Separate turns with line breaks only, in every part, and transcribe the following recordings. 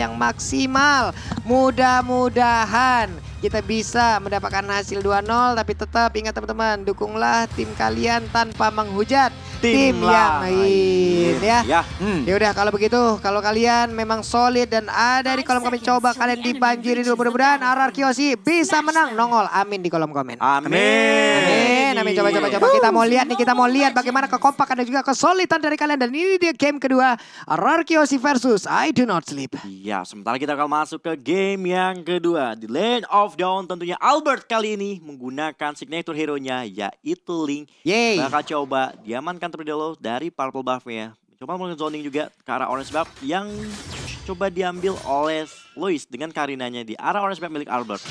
yang maksimal. Mudah-mudahan kita bisa mendapatkan hasil 2-0, tapi tetap ingat teman-teman, dukunglah tim kalian tanpa menghujat tim yang lain ya. Ya udah kalau begitu, kalau kalian memang solid dan ada di kolom komen, coba kalian dibanjiri dulu. Mudah-mudahan RRQ Aussie bisa menang. Nongol amin di kolom komen.
Amin.
Amin. Coba kita mau lihat nih, kita mau lihat bagaimana kekompakan dan juga kesolidan dari kalian. Dan ini dia game kedua, RRQ Aussie versus I Do Not Sleep.
Iya, sementara kita akan masuk ke game yang kedua. Di Lane of Dawn tentunya Albert kali ini menggunakan signature hero-nya yaitu Link. Bakal coba diamankan terlebih dahulu dari purple buff-nya. Coba melakukan zoning juga ke arah orange buff yang coba diambil oleh Lois dengan Karinanya di arah orange buff milik Albert.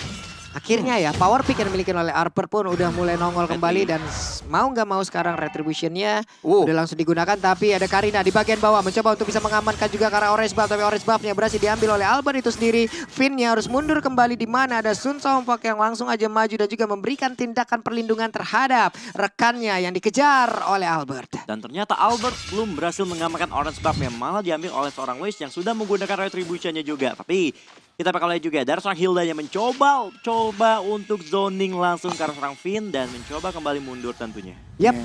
Akhirnya ya, power pick yang dimiliki oleh Harper pun udah mulai nongol kembali. Dan mau nggak mau sekarang retributionnya udah langsung digunakan. Tapi ada Karina di bagian bawah mencoba untuk bisa mengamankan juga ke arah orange buff. Tapi orange buffnya berhasil diambil oleh Albert itu sendiri. Finnya harus mundur kembali di mana ada Sun Sompak yang langsung aja maju dan juga memberikan tindakan perlindungan terhadap rekannya yang dikejar oleh Albert.
Dan ternyata Albert belum berhasil mengamankan orange buff-nya, malah diambil oleh seorang Lois yang sudah menggunakan retributionnya juga. Tapi kita bakal lihat juga dari seorang Hilda yang mencoba untuk zoning langsung ke arah seorang Finn dan mencoba kembali mundur tentunya.
Yap.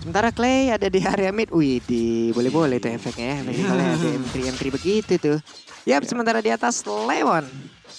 Sementara Clay ada di area mid. Wih, boleh-boleh tuh efeknya ya. Kalau ada M3 begitu tuh. Yap, sementara di atas Leon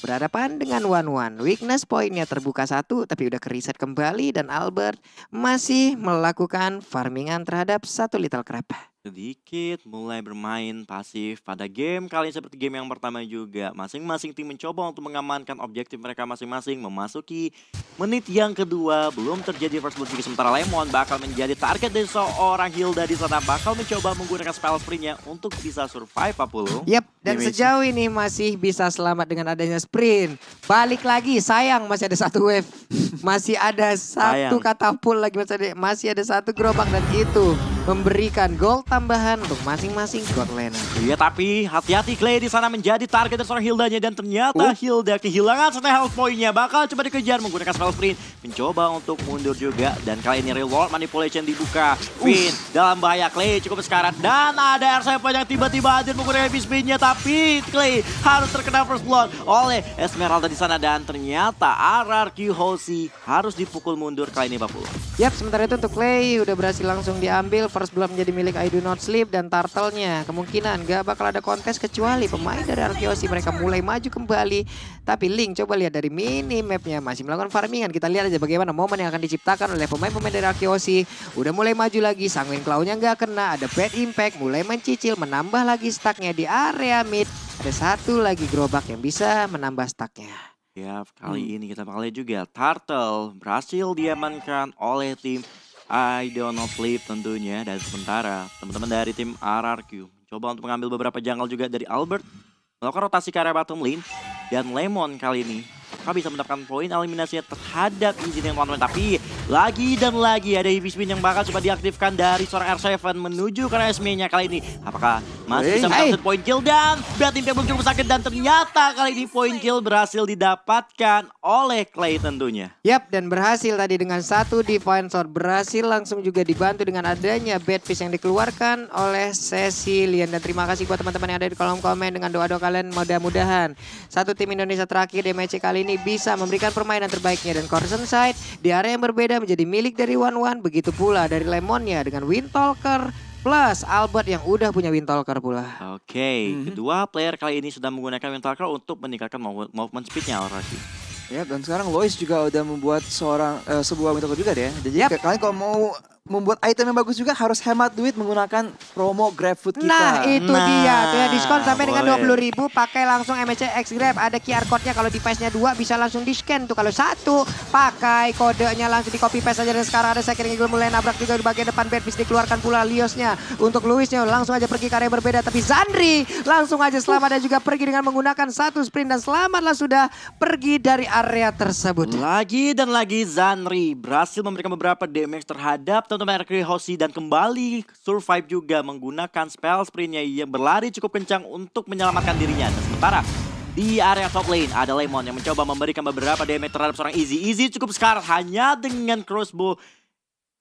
berhadapan dengan Wan. Weakness poinnya terbuka 1 tapi udah kereset kembali dan Albert masih melakukan farmingan terhadap satu Little Crab.
Sedikit mulai bermain pasif pada game kali ini seperti game yang pertama juga. Masing-masing tim mencoba untuk mengamankan objektif mereka masing-masing. Memasuki menit yang kedua, belum terjadi first blood juga. Sementara Lemon bakal menjadi target dari seorang Hilda di sana. Bakal mencoba menggunakan spell sprintnya untuk bisa survive Apollo.
Yap, dan sejauh ini masih bisa selamat dengan adanya sprint. Balik lagi, sayang masih ada satu wave. Masih ada satu katapult lagi, masih ada satu gerobak dan itu memberikan gold tambahan untuk masing-masing god laner.
Iya, tapi hati-hati Clay di sana menjadi target dari seorang Hildanya dan ternyata Hilda kehilangan satu health point-nya. Bakal coba dikejar menggunakan spell sprint, mencoba untuk mundur juga dan kali ini reward manipulation dibuka. Finn dalam bahaya, Clay cukup sekarat dan ada R7 yang tiba-tiba hadir menggunakan heavy speed-nya, tapi Clay harus terkena first blood oleh Esmeralda di sana dan ternyata RRQ Aussie harus dipukul mundur kali ini 40.
Yap, sementara itu untuk Clay udah berhasil langsung diambil. First blood menjadi milik I Do Not Sleep dan Turtle-nya kemungkinan gak bakal ada kontes kecuali pemain dari RRQ Aussie mereka mulai maju kembali. Tapi Link coba lihat dari mini mapnya masih melakukan farmingan. Kita lihat aja bagaimana momen yang akan diciptakan oleh pemain-pemain dari RRQ Aussie. Udah mulai maju lagi, Sanguine Claw-nya gak kena, ada bad impact, mulai mencicil, menambah lagi stacknya di area mid. Ada satu lagi gerobak yang bisa menambah stacknya.
Ya, kali ini kita bakal lihat juga Turtle berhasil diamankan oleh tim I Do Not Sleep tentunya. Dan sementara teman-teman dari tim RRQ coba untuk mengambil beberapa jungle juga dari Albert, melakukan rotasi ke area bottom lane. Dan Lemon kali ini bisa mendapatkan poin eliminasinya terhadap izin yang teman-teman. Tapi lagi dan lagi ada heavy spin yang bakal coba diaktifkan dari seorang R7 menuju ke SME-nya kali ini. Apakah masih bisa mendapatkan poin kill dan bad impact belum cukup sakit dan ternyata kali ini poin kill berhasil didapatkan oleh Clay tentunya.
Yap, dan berhasil tadi dengan satu Divine Sword, berhasil langsung juga dibantu dengan adanya bad fish yang dikeluarkan oleh Cecilian. Dan terima kasih buat teman-teman yang ada di kolom komen dengan doa-doa kalian. Mudah-mudahan satu tim Indonesia terakhir di match kali ini bisa memberikan permainan terbaiknya dan Corson Side di area yang berbeda menjadi milik dari Wan. Begitu pula dari Lemonnya dengan Windtalker plus Albert yang udah punya Windtalker pula.
Oke, kedua player kali ini sudah menggunakan Windtalker untuk meningkatkan movement speednya already.
Ya, dan sekarang Lois juga udah membuat sebuah Windtalker juga deh. Jadi kalian kalau mau membuat item yang bagus juga harus hemat duit menggunakan promo GrabFood kita.
Nah itu dia tuh ya, diskon sampai dengan 20.000, pakai langsung MSC X Grab. Ada QR code-nya, kalau device-nya 2 bisa langsung di scan tuh. Kalau 1 pakai kodenya langsung di copy paste aja. Dan sekarang ada Second Eagle mulai nabrak juga di bagian depan. Bedfish dikeluarkan pula Liosnya untuk Luisnya langsung aja pergi ke area berbeda. Tapi Zandri langsung aja selamat dan juga pergi dengan menggunakan satu sprint dan selamatlah sudah pergi dari area tersebut.
Lagi dan lagi Zandri berhasil memberikan beberapa damage terhadap teman-teman RRQ Aussie dan kembali survive juga menggunakan spell sprintnya yang berlari cukup kencang untuk menyelamatkan dirinya. Dan sementara di area top lane ada Lemon yang mencoba memberikan beberapa damage terhadap seorang Easy. Easy cukup sekarat hanya dengan crossbow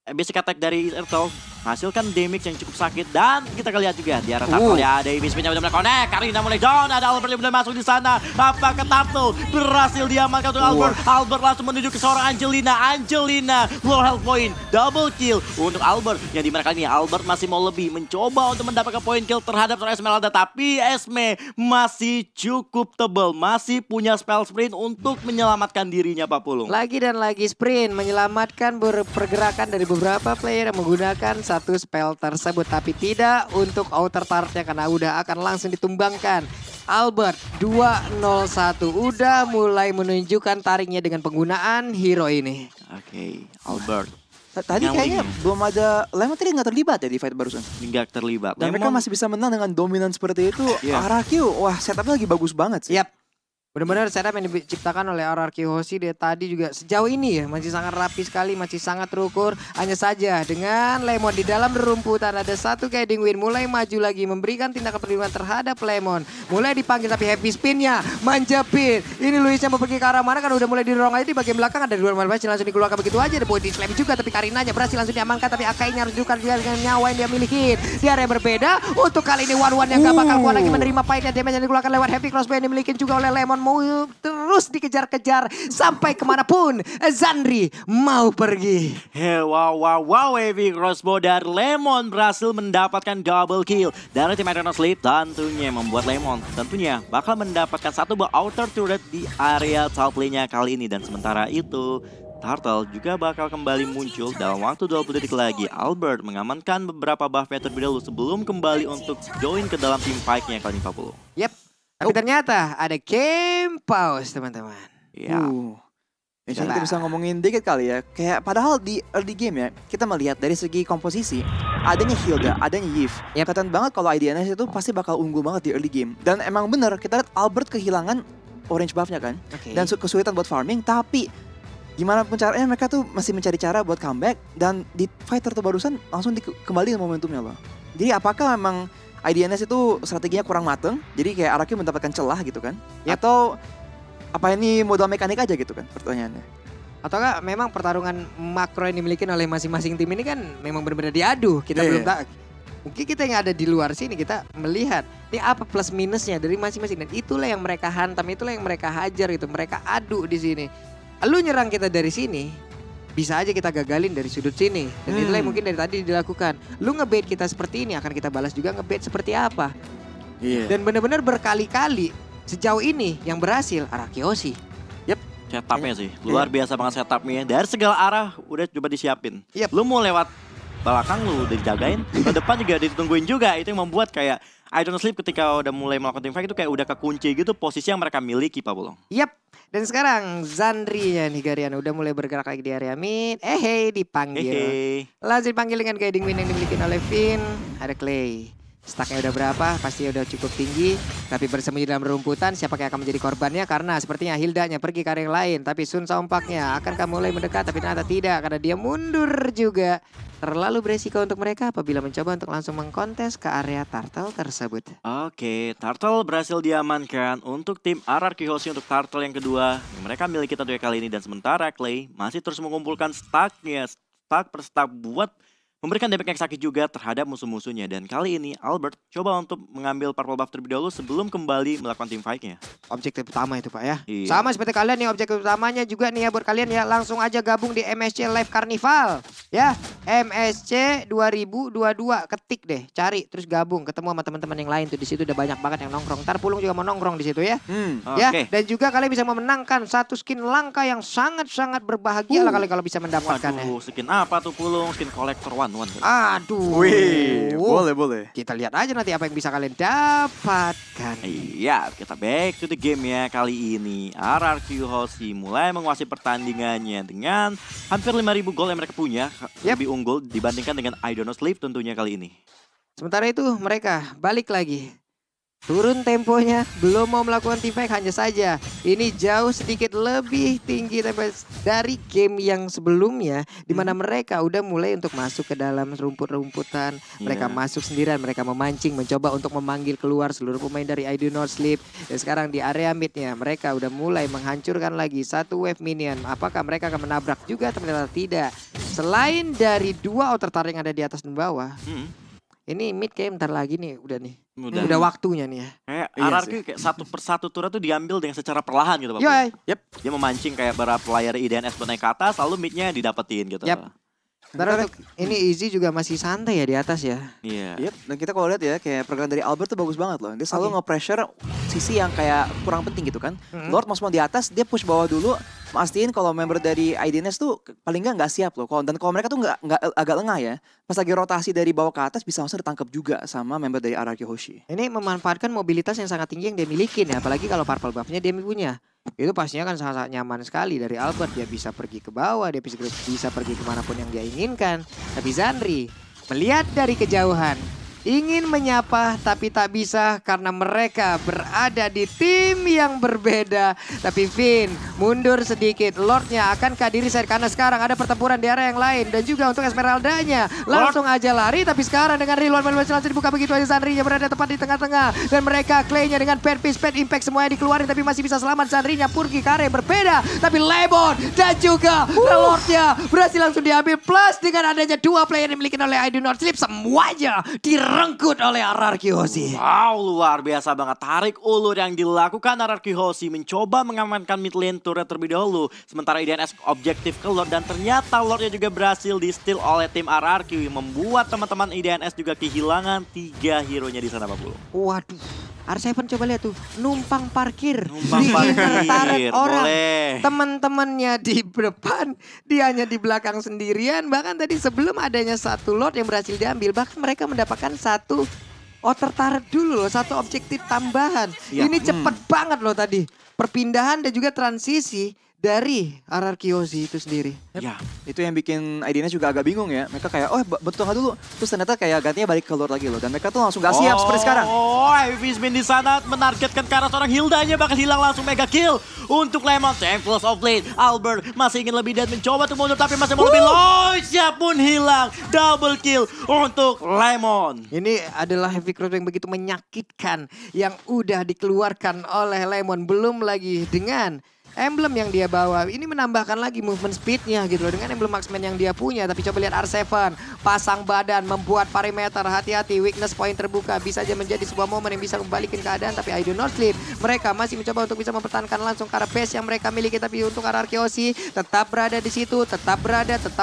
basic attack dari Turtle menghasilkan damage yang cukup sakit. Dan kita akan lihat juga di arah Turtle ya, ada Evismin yang udah mulai connect. Karina mulai down, ada Albert yang udah masuk di sana. Apakah Turtle berhasil diamankan untuk Albert? Albert langsung menuju ke seorang Angelina, low health point, double kill untuk Albert. Yang dimana kali ini Albert masih mau lebih, mencoba untuk mendapatkan point kill terhadap seorang Esmeralda. Tapi Esme masih cukup tebal, masih punya spell sprint untuk menyelamatkan dirinya, Pak Pulung.
Lagi dan lagi sprint menyelamatkan pergerakan dari beberapa player yang menggunakan satu spell tersebut, tapi tidak untuk outer turret-nya karena udah akan langsung ditumbangkan. Albert 201 udah mulai menunjukkan tariknya dengan penggunaan hero ini.
Oke, Albert.
Tadi kayaknya belum ada, Lemon tadi nggak terlibat ya di fight barusan.
Nggak terlibat.
Dan mereka masih bisa menang dengan dominan seperti itu. RRQ, wah setupnya lagi bagus banget sih.
Yap. Benar-benar setup yang diciptakan oleh RRQ Hoshi dia tadi juga sejauh ini ya masih sangat rapi sekali, masih sangat terukur. Hanya saja dengan Lemon di dalam rumputan ada satu Guiding Wind mulai maju lagi memberikan tindakan perlindungan terhadap Lemon. Mulai dipanggil tapi heavy spinnya menjepit. Ini Luisnya mau pergi ke arah mana kan udah mulai didorong aja di bagian belakang ada dua main langsung dikeluarkan begitu aja. Ada body slam juga tapi Karinanya berhasil langsung diamankan tapi Akainya harus juga dengan nyawa yang dia miliki. Di area yang berbeda untuk kali ini One yang gak bakal kuat lagi menerima fight-nya. Damage yang dikeluarkan lewat heavy crossbow yang dimiliki juga oleh Lemon. Mau terus dikejar-kejar sampai kemanapun Zandri mau pergi.
Wow, heavy crossbow dari Lemon berhasil mendapatkan double kill dari tim Iron Sleep. Tentunya membuat Lemon tentunya bakal mendapatkan satu buah outer turret di area top lane-nya kali ini. Dan sementara itu Turtle juga bakal kembali muncul dalam waktu 20 detik lagi. Albert mengamankan beberapa buff-nya terlebih dahulu sebelum kembali untuk join ke dalam tim fight-nya kali ini, Pak Pulu.
Yep. Tapi ternyata ada game pause teman-teman.
Ya.
Kita bisa ngomongin dikit kali ya. Kayak padahal di early game ya, kita melihat dari segi komposisi, adanya Hilda, adanya Yves. Kelihatan banget kalau IDNS itu pasti bakal unggul banget di early game. Dan emang bener, kita lihat Albert kehilangan orange buff-nya kan. Dan kesulitan buat farming, tapi gimana pun caranya mereka tuh masih mencari cara buat comeback. Dan di fighter barusan langsung kembali momentumnya loh. Jadi apakah memang IDNS itu strateginya kurang mateng, jadi kayak Araki mendapatkan celah gitu kan? Atau apa ini modal mekanik aja gitu kan pertanyaannya?
Ataukah memang pertarungan makro yang dimiliki oleh masing-masing tim ini kan memang benar-benar diadu. Kita belum tahu. Mungkin kita yang ada di luar sini kita melihat ini apa plus minusnya dari masing-masing. Dan itulah yang mereka hantam, itulah yang mereka hajar gitu. Mereka adu di sini. Lu nyerang kita dari sini, bisa aja kita gagalin dari sudut sini. Dan itulah yang mungkin dari tadi dilakukan. Lu ngebait kita seperti ini, akan kita balas juga ngebait seperti apa. Dan benar-benar berkali-kali sejauh ini yang berhasil RRQ Hoshi.
Setupnya sih, luar biasa banget setupnya. Dari segala arah udah coba disiapin. Lu mau lewat belakang lu udah dijagain, ke depan juga ditungguin juga. Itu yang membuat kayak I Don't Sleep ketika udah mulai melakukan team fight itu kayak udah kekunci gitu posisi yang mereka miliki, Pak Bulong.
Dan sekarang Zandri-nya nih Garian udah mulai bergerak lagi di area mid. Dipanggil. Langsung dipanggil dengan Guiding Wind yang dimiliki oleh Finn. Ada Clay. Stacknya udah berapa? Pasti udah cukup tinggi. Tapi bersembunyi dalam rumputan. Siapa yang akan menjadi korbannya? Karena sepertinya Hildanya pergi ke area yang lain. Tapi Sun Sompaknya akankah mulai mendekat? Tapi ternyata tidak. Karena dia mundur juga. Terlalu beresiko untuk mereka apabila mencoba untuk langsung mengkontes ke area Turtle tersebut.
Oke, Turtle berhasil diamankan untuk tim RRQ Hoshi untuk Turtle yang kedua. Yang mereka miliki tentunya kali ini. Dan sementara Clay masih terus mengumpulkan stacknya. Stack per stack buat memberikan damage yang sakit juga terhadap musuh-musuhnya. Dan kali ini Albert coba untuk mengambil purple buff terlebih dahulu sebelum kembali melakukan team fight-nya.
Objektif utama itu Pak ya. Sama seperti kalian nih objektif utamanya juga nih ya buat kalian ya. Langsung aja gabung di MSC Live Carnival. Ya MSC 2022 ketik deh. Cari terus gabung ketemu sama teman-teman yang lain tuh. Di situ udah banyak banget yang nongkrong. Ntar Pulung juga mau nongkrong di situ ya. Ya dan juga kalian bisa memenangkan satu skin langka yang sangat-sangat berbahagia lah kalian kalau bisa mendapatkannya.
Waduh, skin apa tuh Pulung? Skin collector one.
Aduh.
Wih, boleh.
Kita lihat aja nanti apa yang bisa kalian dapatkan.
Iya, kita back to the game ya kali ini. RRQ Hoshi mulai menguasai pertandingannya dengan hampir 5.000 gol yang mereka punya. Lebih unggul dibandingkan dengan I Don't Sleep tentunya kali ini.
Sementara itu mereka balik lagi Turun temponya, belum mau melakukan team fight, hanya saja ini jauh sedikit lebih tinggi dari game yang sebelumnya, di mana mereka udah mulai untuk masuk ke dalam rumput-rumputan. Mereka masuk sendirian, mereka memancing, mencoba untuk memanggil keluar seluruh pemain dari I Do Not Sleep. Dan sekarang di area midnya mereka udah mulai menghancurkan lagi satu wave minion. Apakah mereka akan menabrak juga? Ternyata tidak. Selain dari dua outer turret yang ada di atas dan bawah, ini mid kayak bentar lagi nih udah waktunya nih ya.
Kayak RRQ kayak satu persatu turret tuh diambil dengan secara perlahan gitu Pak. Dia memancing kayak para player IDNS naik ke atas, lalu midnya didapetin gitu.
Sebenarnya ini Easy juga masih santai ya di atas ya.
Iya.
Dan kita kalau lihat ya kayak pergerakan dari Albert tuh bagus banget loh. Dia selalu nge-pressure sisi yang kayak kurang penting gitu kan. Lord mau di atas, dia push bawah dulu. Mastiin kalau member dari IDNS tuh paling nggak siap loh. Dan kalau mereka tuh nggak agak lengah ya. Pas lagi rotasi dari bawah ke atas bisa langsung ditangkap juga sama member dari RRQ Hoshi.
Ini memanfaatkan mobilitas yang sangat tinggi yang dia milikin ya. Apalagi kalau purple buff-nya dia punya. Itu pastinya kan sangat nyaman sekali dari Albert. Dia bisa pergi ke bawah, dia bisa pergi kemanapun yang dia inginkan. Tapi Zandri melihat dari kejauhan, ingin menyapa tapi tak bisa karena mereka berada di tim yang berbeda. Tapi Vin mundur sedikit, Lordnya akan kadiri side karena sekarang ada pertempuran di area yang lain. Dan juga untuk Esmeraldanya langsung aja lari, tapi sekarang dengan reload langsung dibuka begitu aja. Sandrinya berada tepat di tengah-tengah dan mereka Clay-nya dengan Pet Piece, Pet Impact semuanya dikeluarin tapi masih bisa selamat. Sandrinya Purki Kare berbeda, tapi Lemon dan juga Lordnya berhasil langsung diambil, plus dengan adanya dua player yang dimiliki oleh I Do Not Sleep, semuanya direnggut oleh RRQ Hoshi.
Wow, luar biasa banget. Tarik ulur yang dilakukan RRQ Hoshi mencoba mengamankan mid lane turret terlebih dahulu. Sementara IDNS objektif ke Lord dan ternyata Lordnya juga berhasil di steal oleh tim RRQ yang membuat teman-teman IDNS juga kehilangan 3 hero-nya di sana Pak Bulu.
Waduh, R7 coba lihat tuh, numpang parkir
Numpang
di
parkir,
orang.
boleh.
Teman-temannya di depan, dia hanya di belakang sendirian. Bahkan tadi sebelum adanya satu Lord yang berhasil diambil, bahkan mereka mendapatkan satu outer turret dulu loh, satu objektif tambahan. Ini cepet banget loh tadi. Perpindahan dan juga transisi dari RRQ Hoshi itu sendiri.
Ya.
Itu yang bikin IDNS juga agak bingung ya. Mereka kayak, betul nggak dulu. Terus ternyata kayak gantinya balik ke Lord lagi loh. Dan mereka tuh langsung gak siap seperti sekarang.
Heavy Spin di sana menargetkan ke arah seorang Hildanya, bahkan hilang langsung mega kill untuk Lemon. Thankful of late. Albert masih ingin lebih dan mencoba untuk mundur tapi masih mau lebih. Loisya pun hilang. Double kill untuk Lemon.
Ini adalah heavy cross yang begitu menyakitkan yang udah dikeluarkan oleh Lemon. Belum lagi dengan emblem yang dia bawa, ini menambahkan lagi movement speednya gitu loh dengan emblem marksman yang dia punya. Tapi coba lihat R7, pasang badan, membuat parameter, hati-hati, weakness point terbuka, bisa aja menjadi sebuah momen yang bisa membalikin keadaan. Tapi I Do Not Sleep, mereka masih mencoba untuk bisa mempertahankan langsung ke arah base yang mereka miliki. Tapi untuk RRQ Hoshi tetap berada di situ, tetap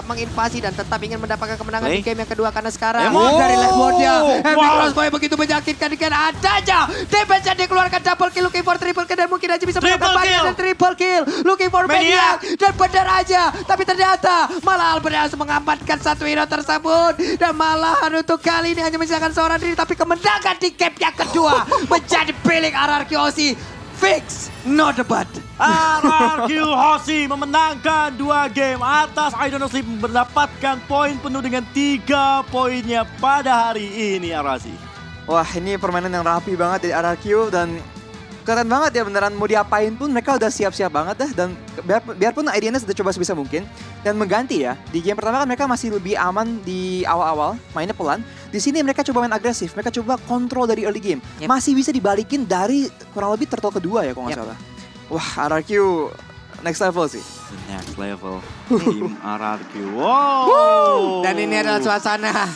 menginvasi dan tetap ingin mendapatkan kemenangan di game yang kedua. Karena sekarang dari Lemon-nya, heavy crossbow begitu menyakitkan dengan adanya damage yang dikeluarkan, double kill, looking for triple kill dan mungkin aja bisa mendapatkan banyak dan triple kill. Looking for Maniac. Dan benar aja, tapi ternyata malah Albert harus mengamankan satu hero tersebut. Dan malahan untuk kali ini hanya menyisakan seorang diri, tapi kemenangan di game yang kedua menjadi milik RRQ Hoshi. Fix, no debat.
RRQ Hoshi memenangkan 2 game atas I Do Not Sleep, mendapatkan poin penuh dengan 3 poinnya pada hari ini Arasi.
Wah, ini permainan yang rapi banget dari RRQ dan kelihatan banget ya beneran mau diapain pun mereka udah siap-siap banget dah. Dan biarpun IDNS udah coba sebisa mungkin dan mengganti ya. Di game pertama kan mereka masih lebih aman di awal-awal, mainnya pelan. Di sini mereka coba main agresif, mereka coba kontrol dari early game. Masih bisa dibalikin dari kurang lebih turtle kedua ya kalau nggak salah. Wah, RRQ next level sih.
Next level tim RRQ. Wow.
Dan ini adalah suasana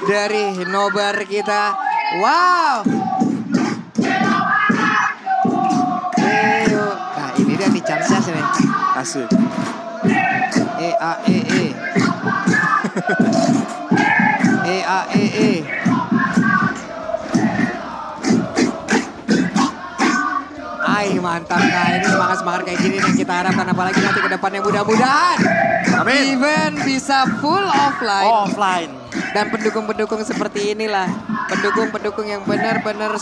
dari nobar kita. Wow. Nah ini dia nih chance-nya sini.
Asik.
Ay mantap, nah ini semangat-semangat kayak gini yang kita harapkan, apalagi nanti ke depannya mudah-mudahan event bisa full offline.
Dan
Dan pendukung-pendukung seperti inilah, pendukung-pendukung yang benar-benar